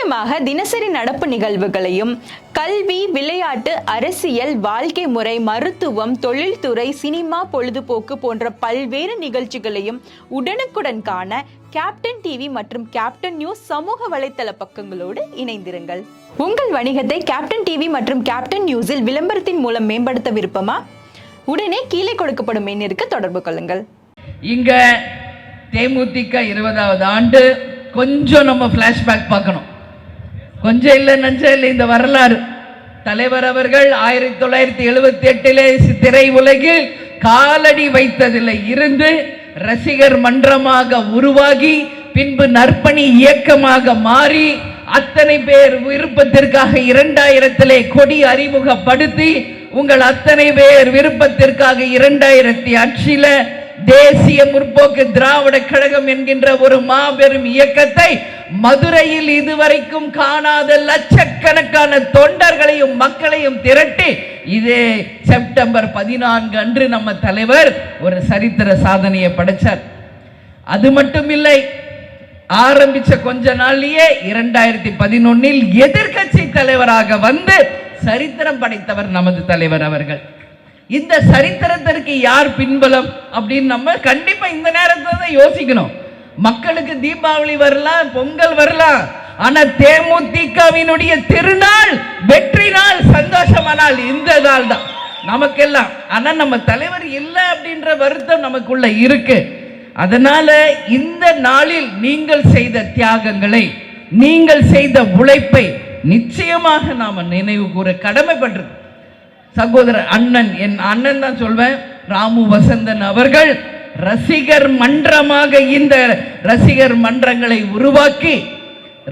முக்கியமாக தினசரி நடப்பு நிகழ்வுகளையும் கல்வி, விளையாட்டு, அரசியல், வாழ்க்கை முறை, மருத்துவம், தொழில்துறை, சினிமா, பொழுதுபோக்கு போன்ற பல்வேறு நிகழ்ச்சிகளையும் உடனுக்குடன் காண கேப்டன் டிவி மற்றும் கேப்டன் நியூஸ் சமூக வலைத்தள பக்கங்களோடு இணைந்திருங்கள். உங்கள் வணிகத்தை கேப்டன் டிவி மற்றும் கேப்டன் நியூஸில் விளம்பரத்தின் மூலம் மேம்படுத்த விருப்பமா? உடனே கீழே கொடுக்கப்படும் எண்ணிற்கு தொடர்பு கொள்ளுங்கள். இங்க தேமுதிக 20வது ஆண்டு கொஞ்சம் நம்ம பிளாஷ்பேக் பார்க்கணும். கொஞ்சம் இல்லை நஞ்சம் இல்லை. இந்த வரலாறு தலைவர் அவர்கள் 1978 திரை உலகில் காலடி வைத்ததில்லை இருந்து ரசிகர் மன்றமாக உருவாகி பின்பு நற்பணி இயக்கமாக மாறி அத்தனை பேர் விருப்பத்திற்காக 2000 கொடி அறிமுகப்படுத்தி உங்கள் அத்தனை பேர் விருப்பத்திற்காக 2008 தேசிய முற்போக்கு திராவிட கழகம் என்கின்ற ஒரு மாபெரும் இயக்கத்தை மதுரையில் இதுவரைக்கும் காணாத லட்சக்கணக்கான தொண்டர்களையும் மக்களையும் திரட்டி இதே செப்டம்பர் 14 அன்று நம்ம தலைவர் ஒரு சரித்திர சாதனையை படைச்சார். அது மட்டும் இல்லை, ஆரம்பிச்ச கொஞ்ச நாள்லயே 2011 எதிர்க்கட்சி தலைவராக வந்து சரித்திரம் படைத்தவர் நமது தலைவர் அவர்கள். இந்த சரித்திரத்திற்கு யார் பின்பலம் அப்படின்னு நம்ம கண்டிப்பா இந்த நேரத்தில் தான் யோசிக்கணும். மக்களுக்கு தீபாவளி வரலாம், பொங்கல் வரலாம், ஆனா தேமுதிகவினுடைய திருநாள், வெற்றி நாள், சந்தோஷமானால் இந்த நாள் தான் நமக்கெல்லாம். ஆனா நம்ம தலைவர் இல்லை அப்படின்ற வருத்தம் நமக்குள்ள இருக்கு. அதனால இந்த நாளில் நீங்கள் செய்த தியாகங்களை, நீங்கள் செய்த உழைப்பை நிச்சயமாக நாம நினைவு கூற கடமைப்பட்டிருக்கோம். சகோதரர் அண்ணன், என் அண்ணன் தான் சொல்வேன், ராமு வசந்தன் அவர்கள் ரசிகர் மன்றமாக இந்த ரசிகர் மன்றங்களை உருவாக்கி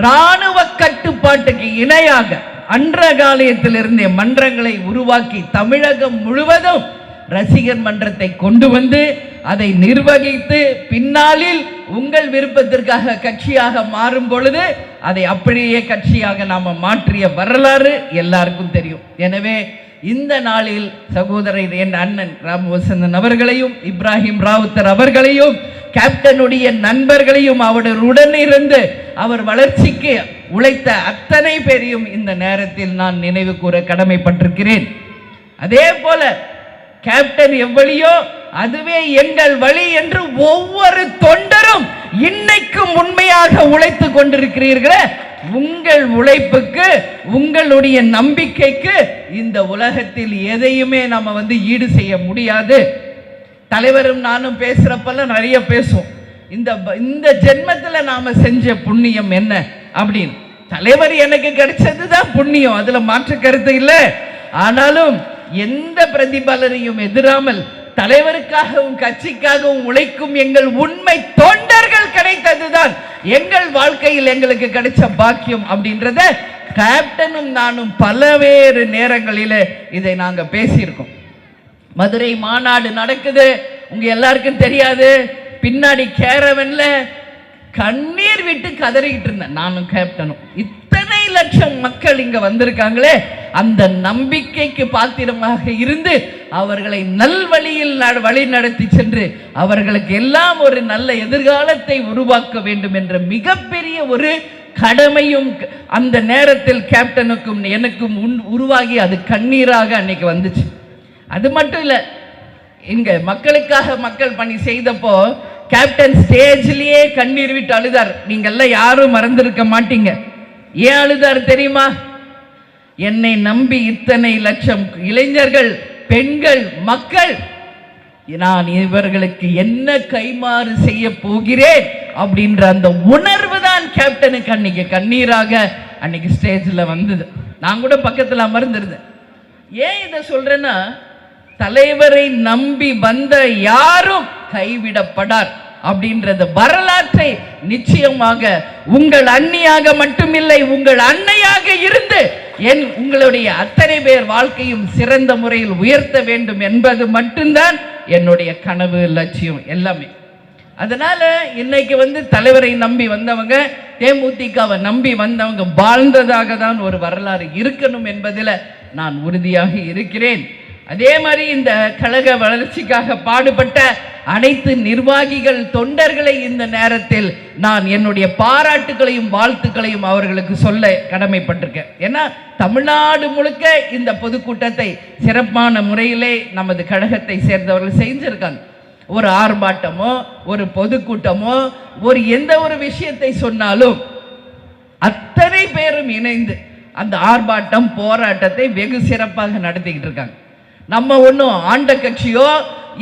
ராணுவ கட்டுப்பாட்டுக்கு இணையாக அன்ற காலத்திலிருந்தே மன்றங்களை உருவாக்கி தமிழகம் முழுவதும் ரசிகர் மன்றத்தை கொண்டு வந்து அதை நிர்வகித்து பின்னாளில் உங்கள் விருப்பத்திற்காக கட்சியாக மாறும் பொழுது அதை அப்படியே கட்சியாக நாம மாற்றிய வரலாறு எல்லாருக்கும் தெரியும். எனவே இந்த நாளில் சகோதரர் என் அண்ணன் ராம வசந்தன் அவர்களையும் இப்ராஹிம் ராவுத்தர் அவர்களையும் கேப்டனுடைய நண்பர்களையும் அவருடன் இருந்து அவர் வளர்ச்சிக்கு உழைத்த அத்தனை பேரையும் இந்த நேரத்தில் நான் நினைவு கூற கடமைப்பட்டிருக்கிறேன். அதே போல கேப்டன் எவ்வளியோ அதுவே எங்கள் வழி என்று ஒவ்வொரு தொண்டரும் இன்னைக்கும் உண்மையாக உழைத்து கொண்டிருக்கிறீர்களே, உங்கள் உழைப்புக்கு, உங்களுடைய நம்பிக்கைக்கு இந்த உலகத்தில் எதையுமே நம்ம ஈடு செய்ய முடியாது. தலைவரும் நானும் பேசுறப்பெல்லாம் நிறைய பேசுவோம், இந்த ஜென்மத்துல நாம செஞ்ச புண்ணியம் என்ன அப்படின்னு. தலைவர் எனக்கு கிடைச்சதுதான் புண்ணியம், அதுல மாற்று கருத்து இல்லை. ஆனாலும் எந்த பிரதிபலனையும் எதிராமல் தலைவருக்காகவும் கட்சிக்காகவும் உழைக்கும் எங்கள் உண்மை தொண்டர்கள் கிடைத்ததுதான் எங்கள் வாழ்க்கையில் எங்களுக்கு கிடைச்ச பாக்கியம் அப்படின்றத கேப்டனும் நானும் பல்வேறு நேரங்களில் இதை நாங்க பேசியிருக்கோம். மதுரை மாநாடு நடக்குது, உங்க எல்லாருக்கும் தெரியாது. பின்னாடி கேரவன்ல கண்ணீர் விட்டு கதறிக்கிட்டு இருந்தேன் நானும் கேப்டனும். இத்தனை லட்சம் மக்கள் இங்க வந்திருக்காங்களே, அந்த நம்பிக்கைக்கு பாத்திரமாக இருந்து அவர்களை நல்வழியில் வழி நடத்தி சென்று அவர்களுக்கு எல்லாம் ஒரு நல்ல எதிர்காலத்தை உருவாக்க வேண்டும் என்ற மிகப்பெரிய ஒரு கடமையும் அந்த நேரத்தில் கேப்டனுக்கும் எனக்கும் உருவாகி அது கண்ணீராக அன்னைக்கு வந்துச்சு. அது மட்டும் இல்லை, இங்க மக்களுக்காக மக்கள் பணி செய்தப்போ கேப்டன் ஸ்டேஜ்லயே கண்ணீர் விட்டு அழுதார். நீங்க எல்லாம் யாரும் மறந்திருக்க மாட்டீங்க. ஏன் அழுதார் தெரியுமா? என்னை நம்பி இத்தனை லட்சம் இளைஞர்கள், பெண்கள், மக்கள், நான் இவர்களுக்கு என்ன கைமாறு செய்ய போகிறேன் அப்படின்ற அந்த உணர்வு தான் கேப்டனுக்கு அன்னைக்கு கண்ணீராக அன்னைக்கு ஸ்டேஜ்ல வந்தது. நான் கூட பக்கத்தில் அமர்ந்திருந்தேன். ஏன் இதை சொல்றேன்னா, தலைவரை நம்பி வந்த யாரும் கைவிடப்படார் அப்படின்றது வரலாற்றை நிச்சயமாக உங்கள் அண்ணியாக மட்டுமில்லை, உங்கள் அன்னையாக இருந்து உங்களுடைய அத்தனை பேர் வாழ்க்கையும் சிறந்த முறையில் உயர்த்த வேண்டும் என்பது மட்டும்தான் என்னுடைய கனவு, லட்சியம் எல்லாமே. அதனால இன்னைக்கு தலைவரை நம்பி வந்தவங்க, தேமுதிகவை நம்பி வந்தவங்க வாழ்ந்ததாக தான் ஒரு வரலாறு இருக்கணும் என்பதில் நான் உறுதியாக இருக்கிறேன். அதே மாதிரி இந்த கழக வளர்ச்சிக்காக பாடுபட்ட அனைத்து நிர்வாகிகள் தொண்டர்களை இந்த நேரத்தில் நான் என்னுடைய பாராட்டுகளையும் வாழ்த்துக்களையும் அவர்களுக்கு சொல்ல கடமைப்பட்டிருக்கேன். ஏன்னா தமிழ்நாடு முழுக்க இந்த பொதுக்கூட்டத்தை சிறப்பான முறையிலே நமது கழகத்தை சேர்ந்தவர்கள் செஞ்சிருக்காங்க. ஒரு ஆர்ப்பாட்டமோ ஒரு பொதுக்கூட்டமோ ஒரு எந்த ஒரு விஷயத்தை சொன்னாலும் அத்தனை பேரும் இணைந்து அந்த ஆர்ப்பாட்டம் போராட்டத்தை வெகு சிறப்பாக நடத்திக்கிட்டு இருக்காங்க. நம்ம ஒன்றும் ஆண்ட கட்சியோ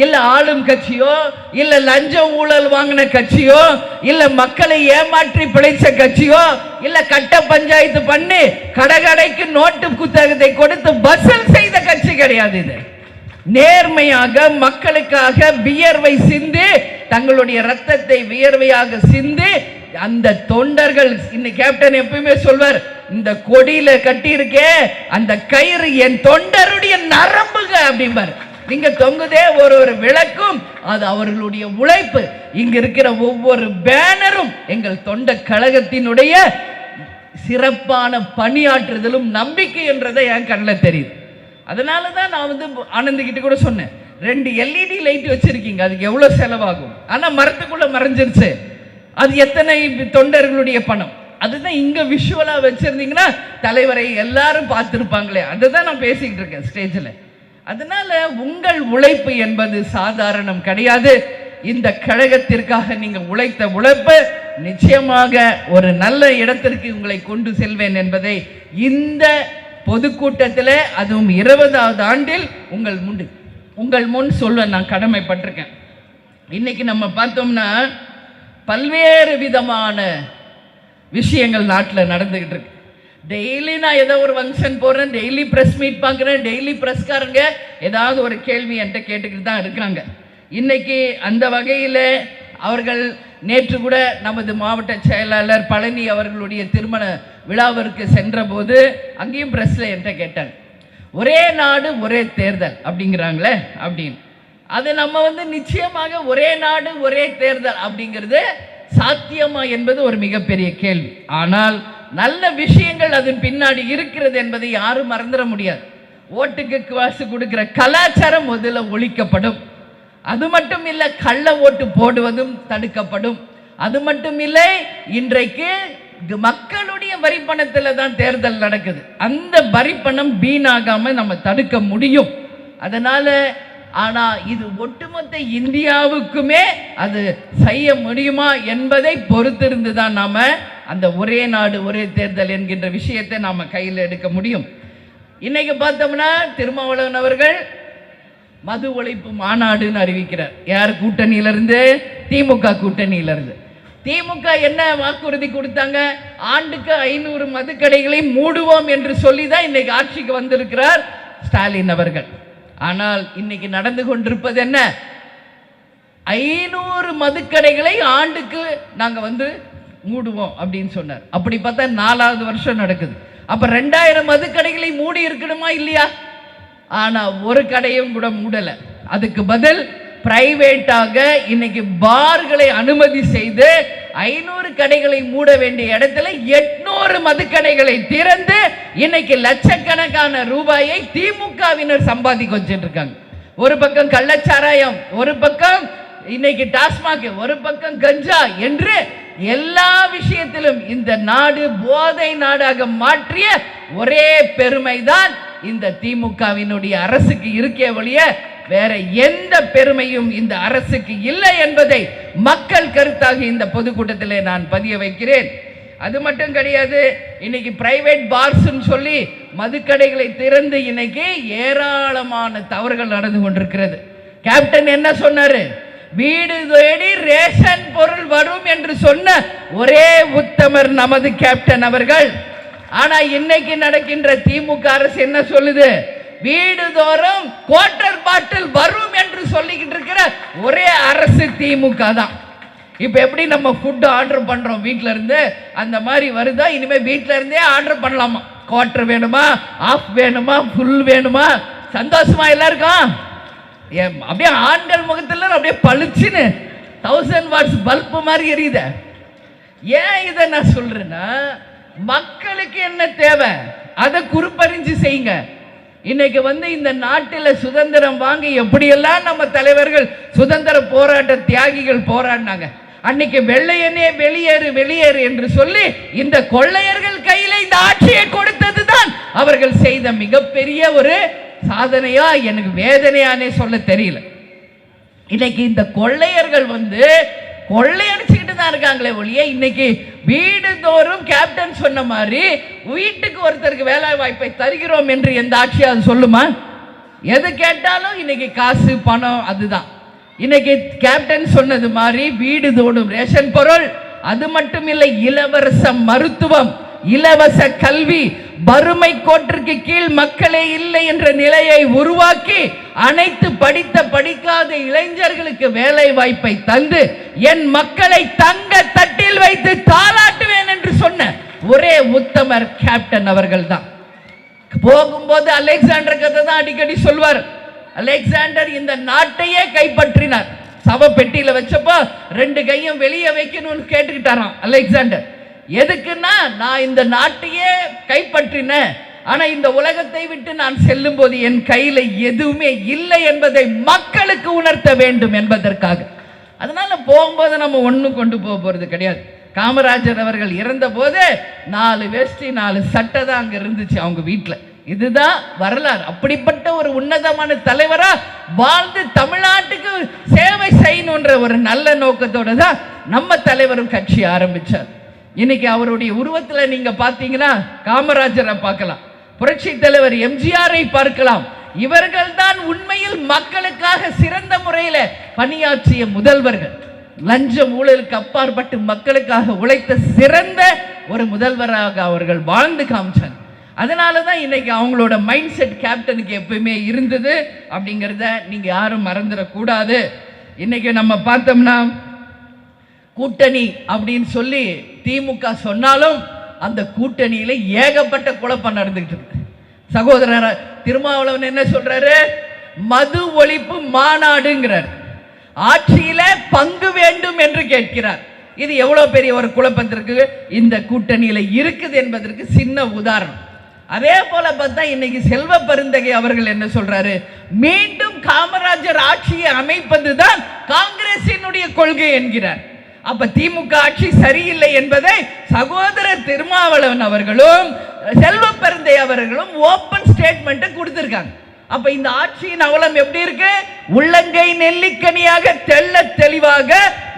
இல்ல ஆளும் கட்சியோ இல்ல லஞ்சம் ஊழல் வாங்கின கட்சியோ இல்ல மக்களை ஏமாற்றி பிழைச்ச கட்சியோ இல்ல கட்ட பஞ்சாயத்து பண்ணி கடைக்கு நோட்டு புத்தகத்தை கொடுத்து வசூல் செய்த கட்சி கிடையாது. இது நேர்மையாக மக்களுக்காக வியர்வை சிந்தி தங்களுடைய ரத்தத்தை வியர்வையாக சிந்தி அந்த தொண்டர்கள். இன்னைக்கு கேப்டன் எப்பயுமே சொல்வார், இந்த கொடியில கட்டி இருக்கே அந்த கயிறு என் தொண்டருடைய நரம்புக அப்படிம்பார். நீங்க தொங்குதே ஒரு விளக்கும் அது அவர்களுடைய உழைப்பு. இங்க இருக்கிற ஒவ்வொரு பேனரும் எங்கள் தொண்ட கழகத்தினுடைய சிறப்பான பணியாற்றுதலும் நம்பிக்கை என்றதை என் கண்ணில் தெரியுது. அதனால தான் நான் ஆனந்திக்கிட்ட கூட சொன்னேன், 2 LED லைட் வச்சிருக்கீங்க, அதுக்கு எவ்வளவு செலவாகும்? ஆனா மரத்துக்குள்ள மறைஞ்சிருச்சு, அது எத்தனை தொண்டர்களுடைய பணம்? அதுதான் இங்க விஷுவலா வச்சிருந்தீங்கன்னா தலைவரை எல்லாரும் பார்த்திருப்பாங்களே. அதுதான் நான் பேசிக்கிட்டு இருக்கேன் ஸ்டேஜில். அதனால உங்கள் உழைப்பு என்பது சாதாரணம் கிடையாது. இந்த கழகத்திற்காக நீங்க உழைத்த உழைப்பு நிச்சயமாக ஒரு நல்ல இடத்திற்கு உங்களை கொண்டு செல்வேன் என்பதை இந்த பொதுக்கூட்டத்தில், அதுவும் 20வது ஆண்டில் உங்கள் முன் சொல்ல நான் கடமைப்பட்டிருக்கேன். இன்னைக்கு நம்ம பார்த்தோம்னா பல்வேறு விதமான விஷயங்கள் நாட்டில் நடந்துகிட்டு இருக்கு. டெய்லி நான் ஏதோ ஒரு ஃபங்க்ஷன் போடுறேன், டெய்லி ப்ரெஸ் மீட் பார்க்குறேன், டெய்லி ப்ரெஸ்காரங்க ஏதாவது ஒரு கேள்வி என்கிட்ட கேட்டுக்கிட்டு தான் இருக்காங்க. இன்னைக்கு அந்த வகையில் அவர்கள் நேற்று கூட நமது மாவட்ட செயலாளர் பழனி அவர்களுடைய திருமண விழாவிற்கு சென்ற போது அங்கேயும் ப்ரெஸ்ல என்கிட்ட கேட்டாங்க, ஒரே நாடு ஒரே தேர்தல் அப்படிங்கிறாங்களே அப்படின்னு. அது நம்ம நிச்சயமாக ஒரே நாடு ஒரே தேர்தல் அப்படிங்கிறது சாத்தியமா என்பது ஒரு மிகப்பெரிய கேள்வி. ஆனால் நல்ல விஷயங்கள் அதன் பின்னாடி இருக்கிறது என்பதை யாரும் மறந்துட முடியாது. ஓட்டுக்கு காசு கொடுக்கிற கலாச்சாரம் முதல்ல ஒழிக்கப்படும். அது மட்டும் இல்லை, கள்ள ஓட்டு போடுவதும் தடுக்கப்படும். அது மட்டும் இல்லை, இன்றைக்கு மக்களுடைய வரிப்பணத்தில் தான் தேர்தல் நடக்குது. அந்த வரிப்பணம் வீணாகாம நம்ம தடுக்க முடியும். அதனால ஆனா இது ஒட்டுமொத்த இந்தியாவுக்குமே அது செய்ய முடியுமா என்பதை பொறுத்திருந்து தான் நாம அந்த ஒரே நாடு ஒரே தேர்தல் என்கின்ற விஷயத்தை நாம கையில் எடுக்க முடியும். இன்னைக்கு பார்த்தோம்னா திருமாவளவன் அவர்கள் மது ஒழிப்பு மாநாடுன்னு அறிவிக்கிறார். யார் கூட்டணியிலிருந்து? திமுக கூட்டணியிலிருந்து. திமுக என்ன வாக்குறுதி கொடுத்தாங்க? ஆண்டுக்கு 500 மதுக்கடைகளை மூடுவோம் என்று சொல்லி தான் இன்னைக்கு ஆட்சிக்கு வந்திருக்கிறார் ஸ்டாலின் அவர்கள். ஆனால் இன்னைக்கு நடந்து கொண்டிருப்பது என்ன? 500 மதுக்கடைகளை ஆண்டுக்கு நாங்க மூடுவோம் அப்படின்னு சொன்னார். அப்படி பார்த்தா 4வது வருஷம் நடக்குது. அப்ப 2000 மதுக்கடைகளை மூடி இருக்கணுமா இல்லையா? ஆனா ஒரு கடையும் கூட மூடல. அதுக்கு பதில் பிரைவேட்டாக இன்னைக்கு பார்களை அனுமதி செய்து 500 கடைகளை மூட வேண்டிய இடத்துல 800 மதுக்கடைகளை திறந்து இன்னைக்கு லட்சக்கணக்கான ரூபாயை திமுகவினர் சம்பாதிக்க வச்சுட்டு இருக்காங்க. ஒரு பக்கம் கள்ளச்சாராயம், ஒரு பக்கம் இன்னைக்கு டாஸ்மாக், ஒரு பக்கம் கஞ்சா என்று எல்லா விஷயத்திலும் இந்த நாடு போதை நாடாக மாற்றிய ஒரே பெருமைதான் இந்த திமுகவினுடைய அரசுக்கு இருக்கே ஒழிய வேற எந்த பெருமையும் இந்த அரசுக்கு இல்லை என்பதை மக்கள் கருத்தாக இந்த பொதுக்கூட்டத்திலே நான் பதிய வைக்கிறேன். அது மட்டும் கிடையாது, இன்னைக்கு பிரைவேட் பார்ஸ் சொல்லி மதுக்கடைகளை திறந்து இன்னைக்கு ஏராளமான தவறுகள் நடந்து கொண்டிருக்கிறது. கேப்டன் என்ன சொன்னாரு? வீடு தேடி ரேஷன் பொருள் வரும் என்று சொன்ன ஒரே உத்தமர் நமது கேப்டன் அவர்கள். ஆனா இன்னைக்கு நடக்கின்ற திமுக அரசு என்ன சொல்லுது? வீடு தோறும் குவார்டர் பாட்டில் வரும் என்று சொல்லிக்கிட்டு இருக்கிற ஒரே அரசு திமுக தான். இப்ப எப்படி நம்ம ஃபுட் ஆர்டர் பண்றோம் வீட்ல இருந்து, அந்த மாதிரி வருதா? இனிமே வீட்ல இருந்தே ஆர்டர் பண்ணலாமா? குவார்டர் வேணுமா, ஆஃப் வேணுமா, ஃபுல் வேணுமா? சந்தோஷமா எல்லாருக்கும்? அப்படியே ஆண்கள் முகத்துல அப்படியே பளிச்சுன்னு 1000 வாட்ஸ் பல்பு மாதிரி எரியுத. ஏன் இதை நான் சொல்றேன்னா, மக்களுக்கு என்ன தேவை அதை குறிப்பறிஞ்சு செய்யுங்க. இன்னைக்கு வந்து இந்த நாட்டில் சுதந்திரம் வாங்கி எப்படியெல்லாம் நம்ம தலைவர்கள் சுதந்திர போராட்ட தியாகிகள் போராடினாங்க. அன்னைக்கு வெள்ளையனே வெளியேறு வெளியேறு என்று சொல்லி இந்த கொள்ளையர்கள் கையில இந்த ஆட்சியை கொடுத்தது தான் அவர்கள் செய்த மிகப்பெரிய ஒரு சாதனையா எனக்கு வேதனையானே சொல்ல தெரியல. இன்னைக்கு இந்த கொள்ளையர்கள் வந்து கொள்ளையடிச்சுக்கிட்டு தான் இருக்காங்களே ஒழிய இன்னைக்கு வீடுதோறும் கேப்டன் சொன்ன மாதிரி வீட்டுக்கு ஒருத்தருக்கு வேலை வாய்ப்பை தருகிறோம் என்று எந்த ஆட்சியாவது சொல்லுமா? எது கேட்டாலும் இன்னைக்கு காசு பணம் அதுதான். இன்னைக்கு கேப்டன் சொன்னது மாதிரி வீடுதோறும் ரேஷன் பொருள், அது மட்டும் இல்லை இலவச மருத்துவம், இலவச கல்வி, வறுமை கோட்டிற்கு கீழ் மக்களே இல்லை என்ற நிலையை உருவாக்கி அனைத்து படித்த படிக்காத இளைஞர்களுக்கு வேலை வாய்ப்பை தந்து என் மக்களை தங்க தட்டில் வைத்து தாளாட்டுவேன் என்று சொன்ன ஒரே உத்தமர் கேப்டன் அவர்கள் தான். போகும்போது அலெக்சாண்டர் கதை தான் அடிக்கடி சொல்வார். அலெக்சாண்டர் இந்த நாட்டையே கைப்பற்றினார். சவ பெட்டியில வச்சப்போ 2 கையும் வெளியே வைக்கணும்னு கேட்டுக்கிட்டாராம் அலெக்சாண்டர். எதுக்குன்னா நான் இந்த நாட்டையே கைப்பற்றினேன், ஆனா இந்த உலகத்தை விட்டு நான் செல்லும் போது என் கையில எதுவுமே இல்லை என்பதை மக்களுக்கு உணர்த்த வேண்டும் என்பதற்காக. அதனால போகும்போது நம்ம ஒன்னும் கொண்டு போறது கிடையாது. காமராஜர் அவர்கள் இறந்த போது 4 வேஷ்டி 4 சட்டை தான் அங்க இருந்துச்சு அவங்க வீட்டுல. இதுதான் வரலாறு. அப்படிப்பட்ட ஒரு உன்னதமான தலைவரா வாழ்ந்து தமிழ்நாட்டுக்கு சேவை செய்யணுன்ற ஒரு நல்ல நோக்கத்தோட தான் நம்ம தலைவரும் கட்சி ஆரம்பிச்சார். இன்னைக்கு அவருடைய உருவத்துல நீங்க பாத்தீங்கன்னா காமராஜரை பார்க்கலாம், புரட்சி தலைவர் எம்ஜிஆரை பார்க்கலாம். இவர்கள் தான் உண்மையில் மக்களுக்காக சிறந்த முறையில பணியாற்றிய முதல்வர்கள். லஞ்சம் ஊழலுக்கு அப்பாற்பட்டு மக்களுக்காக உழைத்த சிறந்த ஒரு முதல்வராக அவர்கள் வாழ்ந்து காமிச்சாங்க. அதனாலதான் இன்னைக்கு அவங்களோட மைண்ட் செட் கேப்டனுக்கு எப்பயுமே இருந்தது அப்படிங்கிறத நீங்க யாரும் மறந்துடக்கூடாது. இன்னைக்கு நம்ம பார்த்தோம்னா கூட்டணி அப்படின்னு சொல்லி திமுக சொன்னாலும் அந்த கூட்டணியில ஏகப்பட்ட குழப்பம் நடந்துகிட்டு இருக்கு. சகோதரர் திருமாவளவன் என்ன சொல்றாரு? மது ஒழிப்பு மாநாடுங்கிறார், ஆட்சியில பங்கு வேண்டும் என்று கேட்கிறார். இது எவ்வளவு பெரிய ஒரு குழப்பத்திற்கு இந்த கூட்டணியில இருக்குது என்பதற்கு சின்ன உதாரணம். அதே போல பார்த்தா இன்னைக்கு செல்வ பெருந்தகை அவர்கள் என்ன சொல்றாரு? மீண்டும் காமராஜர் ஆட்சியை அமைப்பதுதான் காங்கிரசினுடைய கொள்கை என்கிறார். அப்ப திமுக ஆட்சி சரியில்லை என்பதை சகோதரர் திருமாவளவன் அவர்களும் செல்வ பெருந்தை அவர்களும் ஓபன் ஸ்டேட்மெண்ட் கொடுத்திருக்காங்க. அப்ப இந்த ஆட்சியின் அவலம் எப்படி இருக்கு? உள்ளங்கை நெல்லிக்கனியாக தெள்ள தெளிவாக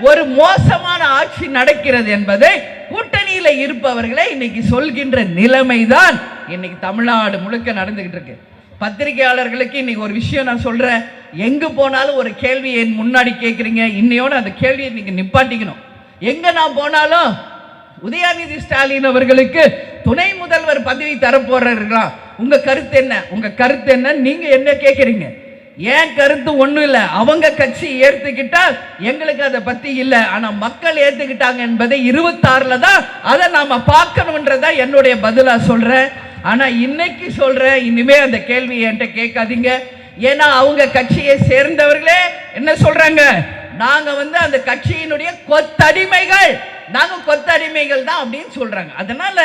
ஒரு மோசமான ஆட்சி நடக்கிறது என்பதை கூட்டணியில இருப்பவர்களே இன்னைக்கு சொல்கின்ற நிலைமைதான் இன்னைக்கு தமிழ்நாடு முழுக்க நடந்துகிட்டு இருக்கு. பத்திரிகையாளர்களுக்கு இன்னைக்கு ஒரு விஷயம் நான் சொல்றேன். எங்கு போனாலும் ஒரு கேள்வி என் முன்னாடி கேட்குறீங்க, இன்னையோட அந்த கேள்வியை நீங்க நிப்பாட்டிக்கணும். எங்க நான் போனாலும் உதயநிதி ஸ்டாலின் அவர்களுக்கு துணை முதல்வர் பதவி தரப்போறார்களா, உங்க கருத்து என்ன, உங்க கருத்து என்ன, நீங்க என்ன கேட்குறீங்க? ஏன் கருத்து ஒண்ணும் இல்லை. அவங்க கட்சி ஏற்றுக்கிட்டா எங்களுக்கு அதை பத்தி இல்லை, ஆனா மக்கள் ஏற்றுக்கிட்டாங்க என்பதை 26ல தான் அதை நாம பார்க்கணும்ன்றதா என்னுடைய பதிலா சொல்றேன். ஆனா இன்னைக்கு சொல்றேன், இனிமே அந்த கேள்வி என்கிட்ட கேட்காதீங்க. ஏன்னா அவங்க கட்சியை சேர்ந்தவர்களே என்ன சொல்றாங்க? நாங்க வந்து அந்த கட்சியினுடைய கொத்தடிமைகள், நாங்க கொத்தடிமைகள் தான் அப்படின்னு சொல்றாங்க. அதனால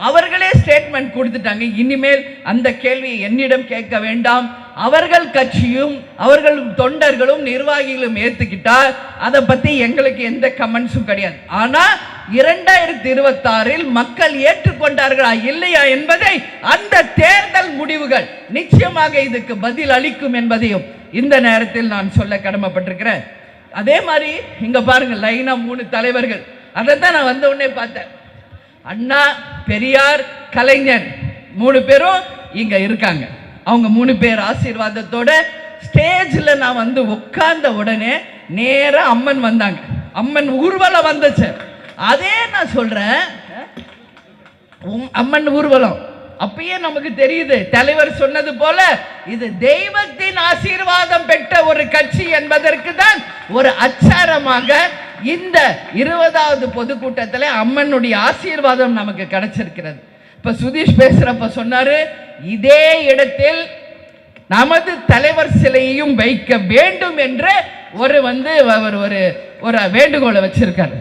அவர்களே ஸ்டேட்மெண்ட் கொடுத்துட்டாங்க. இனிமேல் அந்த கேள்வியை என்னிடம் கேட்க வேண்டாம். அவர்கள் கட்சியும் அவர்கள் தொண்டர்களும் நிர்வாகிகளும் ஏத்துக்கிட்டால் அதை பத்தி எங்களுக்கு எந்த கமெண்ட்ஸும் கிடையாது. ஆனா 2026இல் மக்கள் ஏற்றுக்கொண்டார்களா இல்லையா என்பதை அந்த தேர்தல் முடிவுகள் நிச்சயமாக இதுக்கு பதில் அளிக்கும் என்பதையும் இந்த நேரத்தில் நான் சொல்ல கடமைப்பட்டிருக்கிறேன். அதே மாதிரி இங்க பாருங்க, லைனா 3 தலைவர்கள். அதைத்தான் நான் வந்த உடனே பார்த்தேன். அண்ணா, பெரியார், கலைஞர் 3 பேரும் இங்க இருக்காங்க. அவங்க 3 பேர் ஆசீர்வாதத்தோட ஸ்டேஜ்ல நான் வந்து உட்கார்ந்த உடனே நேரா அம்மன் வந்தாங்க. அம்மன் ஊர்வலம் வந்துச்சு. அதே நான் சொல்றேன், அம்மன் ஊர்வலம் அப்பயே நமக்கு தெரியுது. தலைவர் சொன்னது போல இது தெய்வத்தின் ஆசீர்வாதம் பெற்ற ஒரு கட்சி என்பதற்கு தான் ஒரு அச்சாரமாக இந்த 20வது பொதுக்கூட்டத்தில் அம்மனுடைய ஆசீர்வாதம் நமக்கு கிடைச்சிருக்கிறது. இப்ப சுதீஷ் பேசுறப்ப சொன்னாரு, இதே இடத்தில் நமது தலைவர் சிலையையும் வைக்க வேண்டும் என்று ஒரு வேண்டுகோளை வச்சிருக்காரு.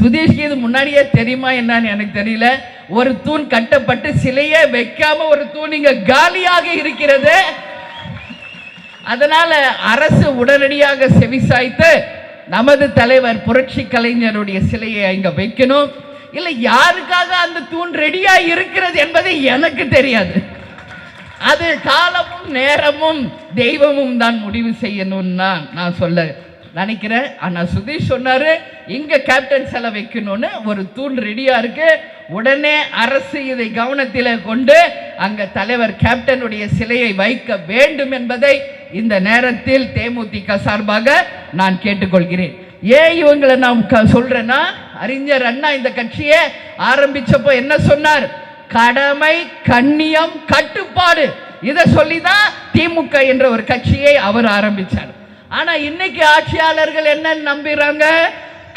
சுதீஷ்க்கு இது முன்னாடியே தெரியுமா என்னன்னு எனக்கு தெரியல. ஒரு தூண் கட்டப்பட்டு சிலையே வைக்காம ஒரு தூண் இங்க காலியாக இருக்கிறது. அதனால அரசு உடனடியாக செவிசாய்த்து நமது தலைவர் புரட்சி கலைஞருடைய சிலையை இங்க வைக்கணும். இல்ல யாருக்காக அந்த தூண் ரெடியா இருக்கிறது என்பது எனக்கு தெரியாது. அது காலமும் நேரமும் தெய்வமும் தான் முடிவு செய்யணும்னா நான் சொல்ல நினைக்கிறேன். ஆனா சுதீஷ் சொன்னாரு இங்க கேப்டன் சிலை வைக்கணும்னு ஒரு தூண் ரெடியா இருக்கு. உடனே அரசு இதை கவனத்தில் கொண்டு அங்க தலைவர் கேப்டனுடைய சிலையை வைக்க வேண்டும் என்பதை இந்த நேரத்தில் தேமுதிக சார்பாக நான் கேட்டுக்கொள்கிறேன். ஏன் இவங்களை நான் சொல்றேன்னா, அறிஞர் அண்ணா இந்த கட்சியை ஆரம்பிச்சப்போ என்ன சொன்னார்? கடமை, கண்ணியம், கட்டுப்பாடு, இதை சொல்லிதான் திமுக என்ற ஒரு கட்சியை அவர் ஆரம்பிச்சார். ஆனா இன்னைக்கு ஆட்சியாளர்கள் என்ன நம்புறாங்க?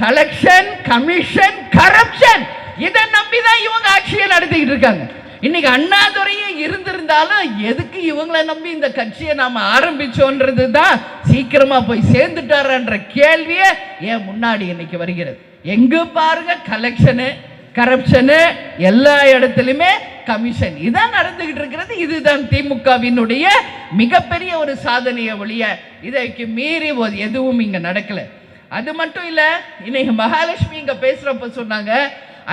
கலெக்ஷன், கமிஷன், கரப்ஷன், இதை நம்பிதான் இவங்க ஆட்சியை நடத்திக்கிட்டு இருக்காங்க. இன்னைக்கு அண்ணாதுரையே இருந்திருந்தாலும் எதுக்கு இவங்களை நம்பி இந்த கட்சியை நாம ஆரம்பிச்சோன்றது தான் சீக்கிரமா போய் சேர்ந்துட்டாரன்ற கேள்வியே ஏன் முன்னாடி இன்னைக்கு வருகிறது. எங்க பாருங்க கலெக்ஷனு, கரப்ஷனு, எல்லா இடத்துலையுமே கமிஷன், இதான் நடந்துகிட்டு இருக்கிறது. இதுதான் திமுகவினுடைய மிகப்பெரிய ஒரு சாதனையை ஒழிய இதற்கு மீறி எதுவும் இங்க நடக்கல. அது மட்டும் இல்ல, இன்னைக்கு மகாலட்சுமி இங்க பேசுறப்ப சொன்னாங்க,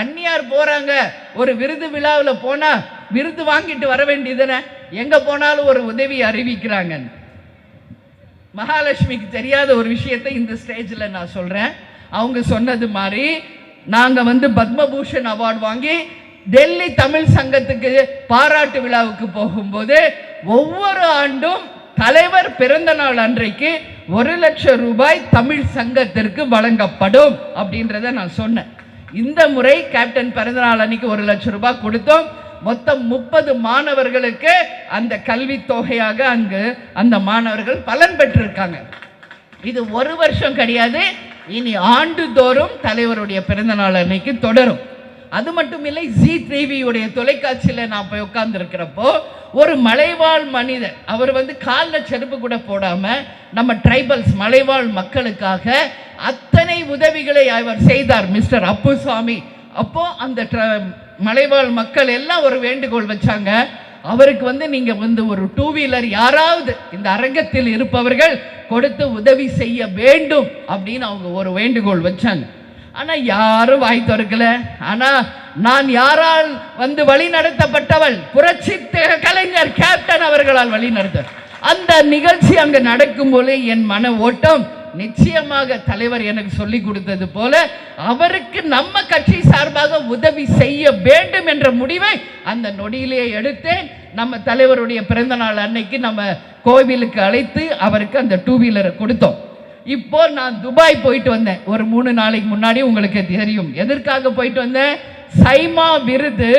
அந்நியார் போறாங்க ஒரு விருது விழாவில் போனா விருது வாங்கிட்டு வர வேண்டியதுன்னு, எங்க போனாலும் ஒரு உதவி அறிவிக்கிறாங்க. மகாலட்சுமிக்கு தெரியாத ஒரு விஷயத்தை இந்த ஸ்டேஜ்ல நான் சொல்றேன். அவங்க சொன்னது மாதிரி நாங்க பத்மபூஷன் அவார்டு வாங்கி டெல்லி தமிழ் சங்கத்துக்கு பாராட்டு விழாவுக்கு போகும்போது ஒவ்வொரு ஆண்டும் தலைவர் பிறந்த நாள் அன்றைக்கு 1 லட்சம் ரூபாய் தமிழ் சங்கத்திற்கு வழங்கப்படும் அப்படின்றத நான் சொன்னேன். இந்த முறை கேப்டன் பிறந்த நாள் அன்னைக்கு 1 லட்சம் ரூபாய் கொடுத்தோம். மொத்தம் 30 மாணவர்களுக்கு அந்த கல்வி தொகையாக அங்கு அந்த மாணவர்கள் பலன் பெற்றிருக்காங்க. இது ஒரு வருஷம் கிடையாது, இனி ஆண்டுதோறும் தலைவருடைய பிறந்த நாள் அன்னைக்கு தொடரும். அது மட்டும் இல்லை, ஜி டிவியுடைய தொலைக்காட்சியில் நான் போய் உட்கார்ந்து இருக்கிறப்போ ஒரு மலைவாழ் மனிதர், அவர் காலில் செருப்பு கூட போடாம நம்ம ட்ரைபல்ஸ் மலைவாழ் மக்களுக்காக அத்தனை உதவிகளை அவர் செய்தார், மிஸ்டர் அப்புசாமி. அப்போ அந்த மலைவாழ் மக்கள் எல்லாம் ஒரு வேண்டுகோள் வச்சாங்க, அவருக்கு நீங்க ஒரு 2 வீலர் யாராவது இந்த அரங்கத்தில் இருப்பவர்கள் கொடுத்து உதவி செய்ய வேண்டும் அப்படின்னு அவங்க ஒரு வேண்டுகோள் வச்சாங்க. ஆனா யாரும் வாய் திறக்கல. ஆனா நான் யாரால் வழி நடத்தப்பட்டவள்? புரட்சி கலைஞர் கேப்டன் அவர்களால் வழி நடத்த அந்த நிகழ்ச்சி அங்க நடக்கும் போது என் மன ஓட்டம் நிச்சயமாக தலைவர் எனக்கு சொல்லி கொடுத்தது போல அவருக்கு நம்ம கட்சி சார்பாக உதவி செய்ய வேண்டும் என்ற முடிவை அந்த நொடியிலேயே எடுத்தேன். நம்ம தலைவருடைய பிறந்த நாள் அன்னைக்கு நம்ம கோவிலுக்கு அழைத்து அவருக்கு அந்த 2 வீலரை கொடுத்தோம். இப்போ நான் துபாய் போயிட்டு வந்தேன் ஒரு 3 நாளைக்கு முன்னாடி. உங்களுக்கு தெரியும் எதற்காக போயிட்டு வந்தேன்? சைமா விருது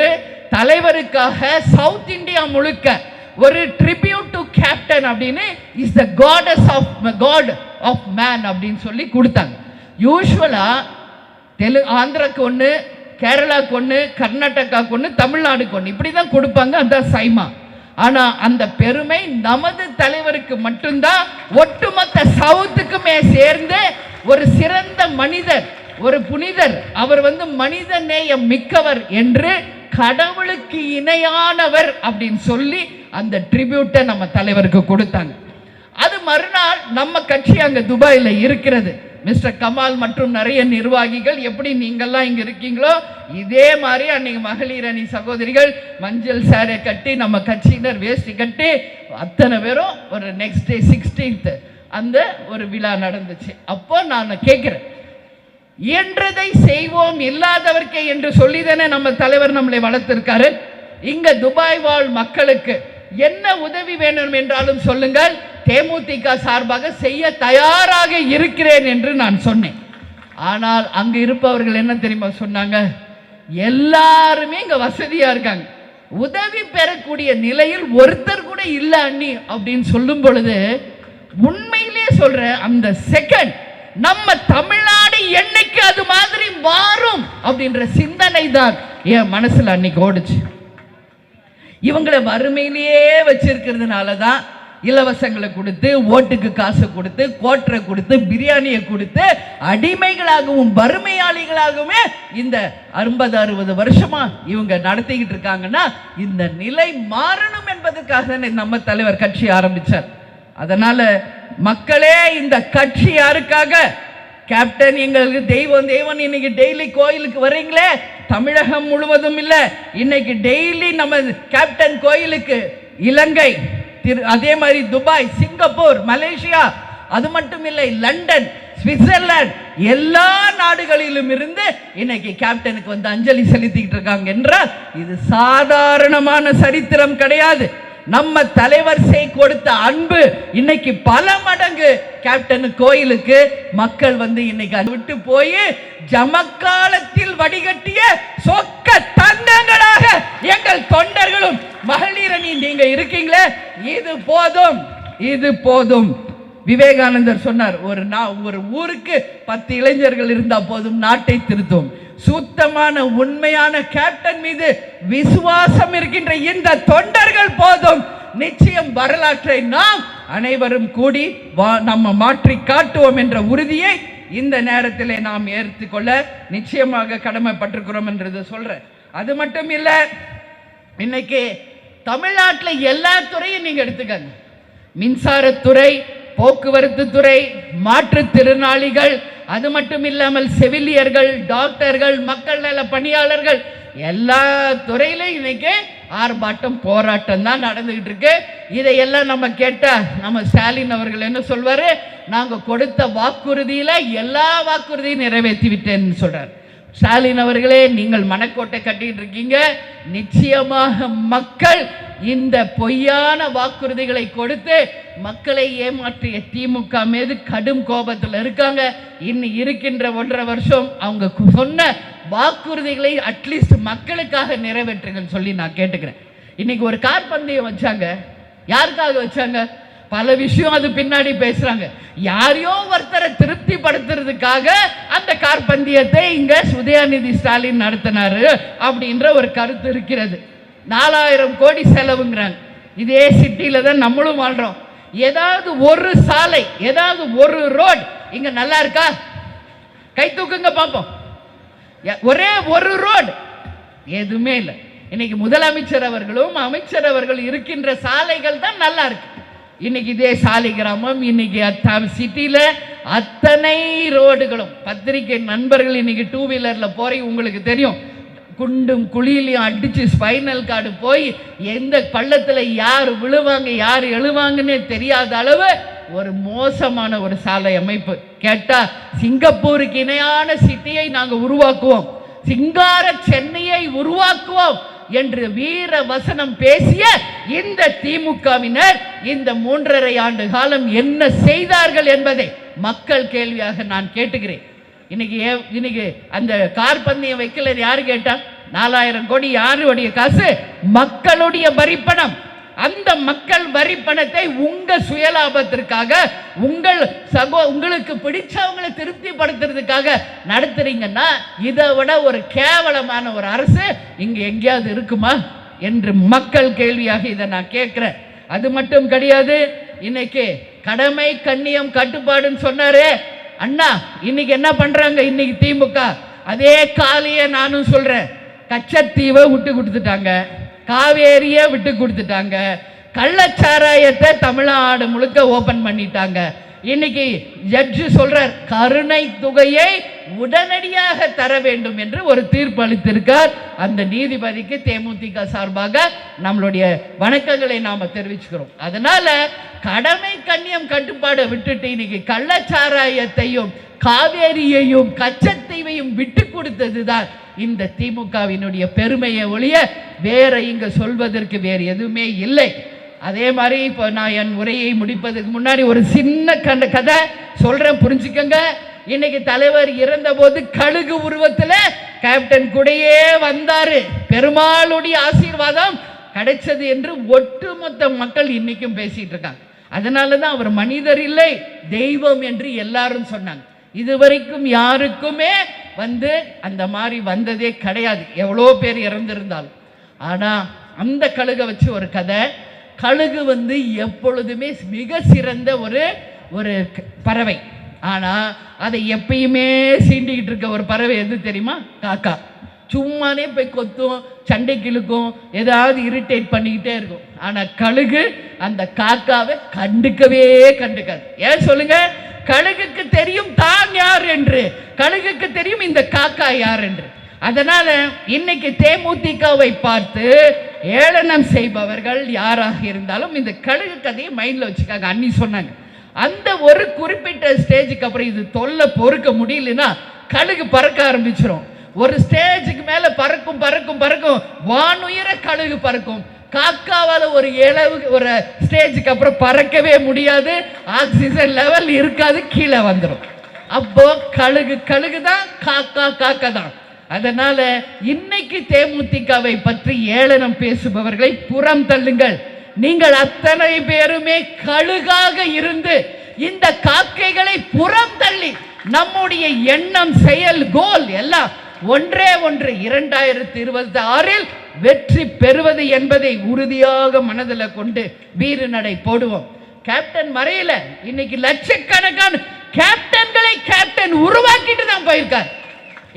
தலைவருக்காக சவுத் இந்தியா முழுக்க ஒரு ட்ரிபியூட் டு கேப்டன் அப்படின்னு is the gods of god of man அப்படின்னு சொல்லி கொடுத்தாங்க. யூஸ்வலா ஆந்திராக்கு ஒன்று, கேரளாக்கு ஒன்று, கர்நாடகாவுக்கு ஒன்று, தமிழ்நாடுக்கு ஒன்று, இப்படி தான் கொடுப்பாங்க. அதுதான் சைமா. ஆனா அந்த பெருமை நமது தலைவருக்கு மட்டும்தான். ஒட்டுமொத்த சவுத்துக்குமே சேர்ந்து ஒரு சிறந்த மனிதர், ஒரு புனிதர், அவர் மனித நேயம் மிக்கவர் என்று கடவுளுக்கு இணையானவர் அப்படின்னு சொல்லி அந்த ட்ரிபியூட்டை நம்ம தலைவருக்கு கொடுத்தாங்க. அது மறுநாள் நம்ம கட்சி அங்க துபாயில இருக்கிறது. மிஸ்டர் கமால் மற்றும் நிறைய நிர்வாகிகள், எப்படி நீங்கள்லாம் இங்க இருக்கீங்களோ இதே மாதிரி அன்னைக்கு மகளிர் அணி சகோதரிகள் மஞ்சள் சாரை கட்டி நம்ம கட்சியினர் வேஷ்டி கட்டி அத்தனை பேரும் ஒரு நெக்ஸ்ட் டே 16th அந்த ஒரு விழா நடந்துச்சு. அப்போ நான் கேட்கிறேன், இயன்றதை செய்வோம் இல்லாதவர்க்கே என்று சொல்லிதானே நம்ம தலைவர் நம்மளை வளர்த்திருக்காரு. இங்க துபாய் வாழ் மக்களுக்கு என்ன உதவி வேணும் என்றாலும் சொல்லுங்கள், தேமுதிக சார்பாக செய்ய தயாராக இருக்கிறேன் என்று நான் சொன்னேன். ஆனால் அங்கு இருப்பவர்கள் என்ன தெரியுமா சொன்னாங்க? எல்லாருமே இங்க வசதியா இருக்காங்க, உதவி பெறக்கூடிய நிலையில் ஒருத்தர் கூட இல்ல அண்ணி அப்படின்னு சொல்லும் பொழுது உண்மையிலேயே சொல்ற அந்த செகண்ட் நம்ம தமிழ்நாடு என்னைக்கு அது மாதிரி மாறும் அப்படின்ற சிந்தனை தான் என் மனசுல அன்னைக்கு ஓடுச்சு. இவங்களை வறுமையிலேயே வச்சிருக்கிறதுனால தான் இலவசங்களை கொடுத்து, ஓட்டுக்கு காசு கொடுத்து, கோட்டரை கொடுத்து, பிரியாணியை கொடுத்து, அடிமைகளாகவும் வறுமையாளிகளாகவுமே இந்த 50-60 வருஷமா இவங்க நடத்திக்கிட்டு இருக்காங்கன்னா இந்த நிலை மாறணும் என்பதற்காக நம்ம தலைவர் கட்சி ஆரம்பிச்சார். அதனால மக்களே, இந்த கட்சி யாருக்காக? கேப்டன் எங்களுக்கு தெய்வம் தெய்வம். இன்னைக்கு டெய்லி கோயிலுக்கு வர்றீங்களே, தமிழகம் முழுவதும் இல்ல, இன்னைக்கு டெய்லி நம்ம கேப்டன் கோயிலுக்கு இலங்கை, அதே மாதிரி துபாய், சிங்கப்பூர், மலேசியா, அது மட்டும் இல்லை லண்டன், சுவிட்சர்லாந்து, எல்லா நாடுகளிலும் இருந்து இன்னைக்கு கேப்டனுக்கு வந்து அஞ்சலி செலுத்திக்கிட்டு இருக்காங்க என்றால் இது சாதாரணமான சரித்திரம் கிடையாது. நம்ம தலைவர் கொடுத்த அன்பு இன்னைக்கு பல மடங்கு கேப்டன் கோயிலுக்கு மக்கள் வந்து இன்னைக்கு விட்டு போய் ஜமக்காலத்தில் வடிகட்டிய சொக்க தங்கங்களாக எங்கள் தொண்டர்களும் மகளிரணி நீங்க இருக்கீங்களே, இது போதும், இது போதும். விவேகானந்தர் சொன்னார், ஒரு ஊருக்கு 10 இளைஞர்கள் இருந்தா போதும், நாட்டை திருத்தும். சுத்தமான உண்மையான கேப்டன் மீது விசுவாசம் இருக்கின்ற இந்த தொண்டர்கள் போதும், நிச்சயம் வரலாற்றை நாம் அனைவரும் கூடி நம்ம மாற்றி காட்டுவோம் என்ற உறுதியை இந்த நேரத்தில் நாம் ஏற்றுக்கொள்ள நிச்சயமாக கடமைப்பட்டிருக்கிறோம் என்றது சொல்றேன். அது மட்டும் இல்ல, இன்னைக்கு தமிழ்நாட்டில் எல்லா துறையும் நீங்க எடுத்துக்கங்க. மின்சாரத்துறை, போக்குவரத்து துறை, மாற்றுத்திறனாளிகள், அது மட்டும் இல்லாமல் செவிலியர்கள், டாக்டர்கள், மக்கள் நல பணியாளர்கள், எல்லா துறையிலும் இன்னைக்கு ஆர்ப்பாட்டம் போராட்டம் தான் நடந்துகிட்டு இருக்கு. இதையெல்லாம் நம்ம கேட்டா நம்ம ஸ்டாலின் அவர்கள் என்ன சொல்வாரு? நாங்க கொடுத்த வாக்குறுதியில எல்லா வாக்குறுதியும் நிறைவேற்றி விட்டேன்னு சொல்றாரு. ஸ்டாலின் அவர்களே, நீங்கள் மனக்கோட்டை கட்டிட்டு இருக்கீங்க. நிச்சயமாக மக்கள் இந்த பொய்யான வாக்குறுதிகளை கொடுத்து மக்களை ஏமாற்றிய திமுக மீது கடும் கோபத்தில் இருக்காங்க. இன்னும் இருக்கின்ற 1.5 வருஷம் அவங்க சொன்ன வாக்குறுதிகளை அட்லீஸ்ட் மக்களுக்காக நிறைவேற்றுங்கன்னு சொல்லி நான் கேட்டுக்கிறேன். இன்னைக்கு ஒரு கார் பந்தயம் வச்சாங்க. யாருக்காக வச்சாங்க? பல விஷயம் அது பின்னாடி பேசுறாங்க. யாரையோ ஒருத்தரை திருப்தி படுத்துறதுக்காக அந்த கார் பந்தயத்தை இங்க உதயநிதி ஸ்டாலின் நடத்தினாரு அப்படின்ற ஒரு கருத்து இருக்கிறது. 4000 கோடி செலவுங்கிறாங்க. இதே சிட்டியில தான் நம்மளும் வாழ்றோம். ஏதாவது ஒரு சாலை, ஏதாவது ஒரு ரோடு இங்க நல்லா இருக்கா? கை தூக்குங்க பார்ப்போம். ஒரே ஒரு ரோடு எதுவுமே இல்லை. இன்னைக்கு முதலமைச்சர் அவர்களும் அமைச்சர் அவர்கள் இருக்கின்ற சாலைகள் தான் நல்லா இருக்கு. இன்னைக்கு இதே சாலிகிராமம், இன்னைக்கு சிட்டியில அத்தனை ரோடுகளும், பத்திரிகை நண்பர்கள் இன்னைக்கு 2 வீலர்ல போறீங்க, உங்களுக்கு தெரியும், குண்டும் குழியிலையும் அடிச்சு ஸ்பைனல் கார்டு போய் எந்த பள்ளத்துல யார் விழுவாங்க யார் எழுவாங்கன்னே தெரியாத அளவு ஒரு மோசமான ஒரு சாலை அமைப்பு. கேட்டா சிங்கப்பூருக்கு இணையான சிட்டியை நாங்க உருவாக்குவோம், சிங்கார சென்னையை உருவாக்குவோம் என்று வீர வசனம் பேசிய இந்த திமுகவினர் இந்த 3.5 ஆண்டு காலம் என்ன செய்தார்கள் என்பதை மக்கள் கேள்வியாக நான் கேட்டுக்கிறேன். இன்னைக்கு அந்த கார் பந்தயம் வைக்கல, யாரு கேட்டா? 4000 கோடி யாருடைய காசு? மக்களுடைய வரிப்பணம். அந்த மக்கள் வரிப்பணத்தை உங்க சுயலாபத்திற்காக, உங்களுக்கு பிடிச்சவங்களை திருப்திப்படுத்துறதுக்காக நடத்துறீங்கன்னா இதை விட ஒரு கேவலமான ஒரு அரசு இங்க எங்கேயாவது இருக்குமா என்று மக்கள் கேள்வியாக இதை நான் கேட்கிறேன். அது மட்டும் கிடையாது, இன்னைக்கு கடமை கண்ணியம் கட்டுப்பாடுன்னு சொன்னாரு அண்ணா. இன்னைக்கு என்ன பண்றாங்க? இன்னைக்கு திமுக அதே காலிய நானும் சொல்றேன், கச்சத்தீவை விட்டு கொடுத்துட்டாங்க, காவேரிய விட்டு கொடுத்துட்டாங்க, கள்ளச்சாராயத்தை தமிழ்நாடு முழுக்க ஓபன் பண்ணிட்டாங்க. இன்னைக்கு ஜட்ஜு சொல்றார், கருணை தொகையை உடனடியாக தர வேண்டும் என்று ஒரு தீர்ப்பு அளித்திருக்கார். அந்த நீதிபதிக்கு தேமுதிக சார்பாக நம்மளுடைய வணக்கங்களை நாம தெரிவிச்சுக்கிறோம். அதனால கடமை கண்ணியம் கட்டுப்பாடை விட்டுட்டு இன்னைக்கு கள்ளச்சாராயத்தையும் காவேரியையும் கச்சத்தீவையும் விட்டு கொடுத்ததுதான் இந்த திமுகவினுடைய பெருமையை ஒழிய வேற இங்க சொல்வதற்கு வேறு எதுவுமே இல்லை. அதே மாதிரி இப்போ நான் என் உரையை முடிப்பதற்கு முன்னாடி ஒரு சின்ன கதை சொல்றேன், புரிஞ்சுக்கங்க. இன்னைக்கு தலைவர் இறந்த போது கழுகு உருவத்தில் கேப்டன் கூடயே வந்தாரு. பெருமாளுடைய ஆசீர்வாதம் கிடைச்சது என்று ஒட்டுமொத்த மக்கள் இன்னைக்கும் பேசிட்டு இருக்காங்க. அதனாலதான் அவர் மனிதர் இல்லை தெய்வம் என்று எல்லாரும் சொன்னாங்க. இதுவரைக்கும் யாருக்குமே அந்த மாதிரி வந்ததே கிடையாது, எவ்வளோ பேர் இறந்திருந்தாலும். ஆனா அந்த கழுகை வச்சு ஒரு கதை. கழுகு வந்து எப்பொழுதுமே மிக சிறந்த ஒரு பறவை. ஆனால் அதை எப்பயுமே சீண்டிக்கிட்டு இருக்க ஒரு பறவை எது தெரியுமா? காக்கா. சும்மானே போய் கொத்தும், சண்டைக்கு இழுக்கும், ஏதாவது இரிட்டேட் பண்ணிக்கிட்டே இருக்கும். ஆனால் கழுகு அந்த காக்காவை கண்டுக்காது. ஏன் சொல்லுங்க? கழுகுக்கு தெரியும் தான் யார் என்று, கழுகுக்கு தெரியும் இந்த காக்கா யார் என்று. அதனால இன்னைக்கு தேமுதிகவை பார்த்து ஏளனம் செய்பவர்கள் யாராக இருந்தாலும் இந்த கழுகு கதையை மைண்ட்ல வச்சுக்காங்க. அன்னி சொன்னாங்க, அந்த ஒரு குறிப்பிட்ட ஸ்டேஜுக்கு அப்புறம் இது தொல்லை பொறுக்க முடியலன்னா கழுகு பறக்க ஆரம்பிச்சிடும். ஒரு ஸ்டேஜுக்கு மேல பறக்கும் பறக்கும் பறக்கும், வானுயர கழுகு பறக்கும். காக்காவால ஒரு ஸ்டேஜுக்கு அப்புறம் பறக்கவே முடியாது, ஆக்சிஜன் லெவல் இருக்காது, கீழே வந்துடும். அப்போ கழுகு தான், காக்கா தான். அதனால இன்னைக்கு தேமுதிகவை பற்றி ஏளனம் பேசுபவர்களை புறம் தள்ளுங்கள். நீங்கள் அத்தனை பேருமே கழுகாக இருந்து இந்த காக்கைகளை புறம் தள்ளி நம்முடைய எண்ணம், செயல், கோல் எல்லாம் ஒன்றே ஒன்று, 2026 வெற்றி பெறுவது என்பதை உறுதியாக மனதில் கொண்டு வீறு நடை போடுவோம். கேப்டன் மறையல, இன்னைக்கு லட்சக்கணக்கான கேப்டன்களை கேப்டன் உருவாக்கிட்டு தான் போயிருக்கார்.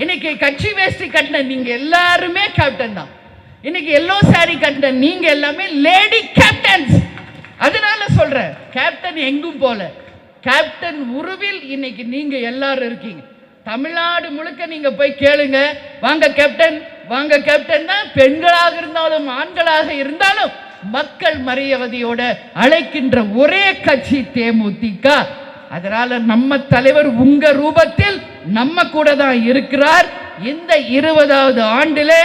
இன்னைக்கு கட்சி வேஷ்டி கட்டின நீங்க எல்லாருமே கேப்டன் தான். இன்னைக்கு எல்லோ சாரி கட்டின நீங்க எல்லாமே லேடி கேப்டன்ஸ். அதனால சொல்றேன், கேப்டன் எங்கும் போல, கேப்டன் உருவில் இன்னைக்கு நீங்க எல்லாரும் இருக்கீங்க. தமிழ்நாடு முழுக்க நீங்க போய் கேளுங்க, வாங்க கேப்டன், வாங்க கேப்டன் தான். பெண்களாக இருந்தாலும் ஆண்களாக இருந்தாலும் மக்கள் மரியாதையோட அழைக்கின்ற ஒரே கட்சி தேமுதிக. அதனால நம்ம தலைவர் உங்க ரூபத்தில் நம்ம கூட தான் இருக்கிறார். இந்த 20வது ஆண்டிலே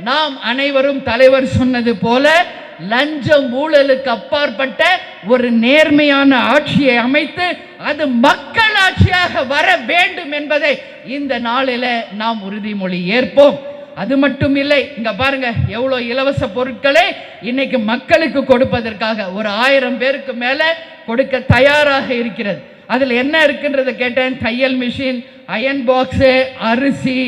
நாம் அனைவரும் தலைவர் சொன்னது போல லஞ்சம் ஊழலுக்கு அப்பாற்பட்ட ஒரு நேர்மையான ஆட்சியை அமைத்து அது மக்கள் ஆட்சியாக வர வேண்டும் என்பதை இந்த நாளில நாம் உறுதிமொழி ஏற்போம். அது மட்டும் இல்லை, இங்க பாருங்க எவ்வளவு இலவச பொருட்களை இன்னைக்கு மக்களுக்கு கொடுப்பதற்காக ஒரு 1000 பேருக்கு மேல கொடுக்க தயாராக இருக்கிறது. அதுல என்ன இருக்குன்றதை கேட்டேன். தையல் மிஷின், அயன் பாக்ஸ், அரிசி,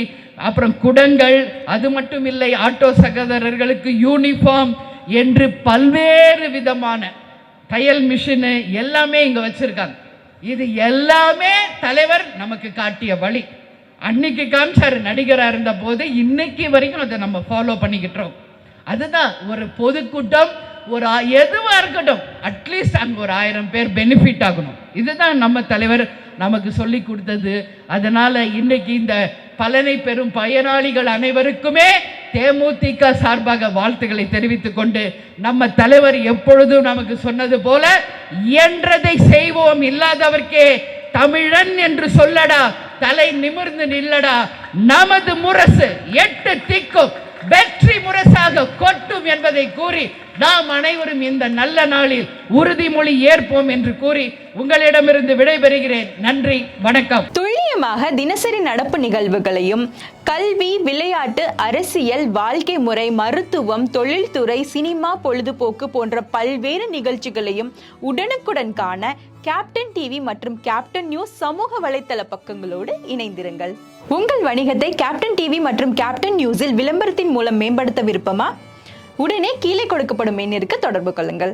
அப்புறம் குடங்கள், அது மட்டும் இல்லை ஆட்டோ சகோதரர்களுக்கு யூனிஃபார்ம் என்று பல்வேறு விதமான தையல் மிஷின் எல்லாமே இங்க வச்சிருக்காங்க. இது எல்லாமே தலைவர் நமக்கு காட்டிய வழி. அன்னைக்கு காமிச்சாரு நடிகராக இருந்த போது, இன்னைக்கு வரைக்கும் அதை நம்ம ஃபாலோ பண்ணிக்கிட்டோம். அதுதான் ஒரு பொதுக்கூட்டம், ஒரு எதுவாக இருக்கட்டும், அட்லீஸ்ட் அங்கே ஒரு 1000 பேர் பெனிஃபிட் ஆகணும். இதுதான் நம்ம தலைவர் நமக்கு சொல்லி கொடுத்தது. அதனால இன்னைக்கு இந்த பலனை பெறும் பயனாளிகள் அனைவருக்குமே தேமுதிக சார்பாக வாழ்த்துக்களை தெரிவித்துக் கொண்டு, நம்ம தலைவர் எப்பொழுதும் நமக்கு சொன்னது போல இயன்றதை செய்வோம், இல்லாதவர்க்கே தமிழன் என்று சொல்லடா, தலை நிமிர்ந்து நில்லடா, நமது முரசு 8 திக்கும் வெற்றி முரசாக கொட்டும் என்பதை கூறி நாம் அனைவரும் இந்த நல்ல நாளில் உறுதிமொழி ஏற்போம் என்று கூறி உங்களிடமிருந்து விடைபெறுகிறேன். நன்றி, வணக்கம். துல்லியமாக தினசரி நடப்பு நிகழ்வுகளையும் கல்வி, விளையாட்டு, அரசியல், வாழ்க்கை முறை, மருத்துவம், தொழில்துறை, சினிமா, பொழுதுபோக்கு போன்ற பல்வேறு நிகழ்ச்சிகளையும் உடனுக்குடன் காண கேப்டன் டிவி மற்றும் கேப்டன் நியூஸ் சமூக வலைத்தள பக்கங்களோடு இணைந்திருங்கள். உங்கள் வணிகத்தை கேப்டன் டிவி மற்றும் கேப்டன் நியூஸில் விளம்பரத்தின் மூலம் மேம்படுத்த விருப்பமா? உடனே கீழே கொடுக்கப்படும் எண்ணிற்கு தொடர்பு கொள்ளுங்கள்.